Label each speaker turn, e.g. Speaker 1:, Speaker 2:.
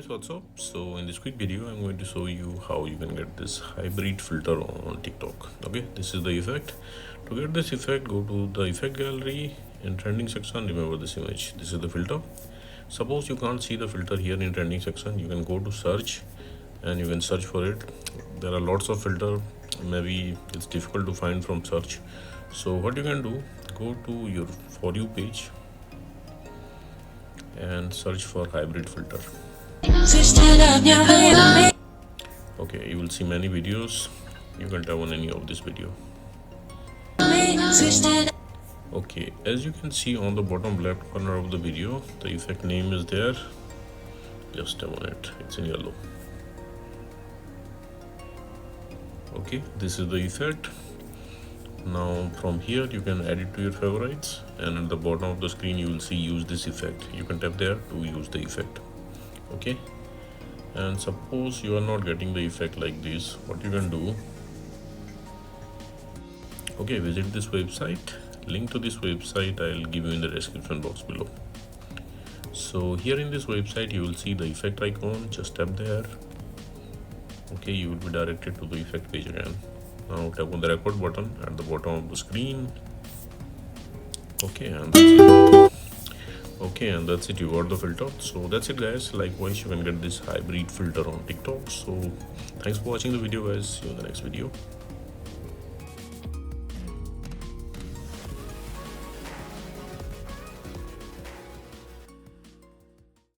Speaker 1: guys, what's up? So in this quick video I'm going to show you how you can get this hybrid filter on TikTok. Okay, this is the effect. To get this effect, go to the effect gallery. In trending section, remember this image. This is the filter. Suppose you can't see the filter here in trending section, you can go to search and you can search for it. There are lots of filter, maybe it's difficult to find from search. So what you can do, go to your For You page and search for hybrid filter. Okay, you will see many videos. You can tap on any of this video. Okay, as you can see on the bottom left corner of the video, the effect name is there. Just tap on it, it's in yellow. Okay, this is the effect. Now from here you can add it to your favorites, and at the bottom of the screen you will see use this effect. You can tap there to use the effect. Okay, and suppose you are not getting the effect like this, what you can do, okay, visit this website. Link to this website I'll give you in the description box below. So here in this website you will see the effect icon. Just tap there. Okay, you will be directed to the effect page again. Now tap on the record button at the bottom of the screen. Okay, and that's it. Okay, and that's it, you got the filter. So that's it guys. Likewise, you can get this hybrid filter on TikTok. So thanks for watching the video guys. See you in the next video.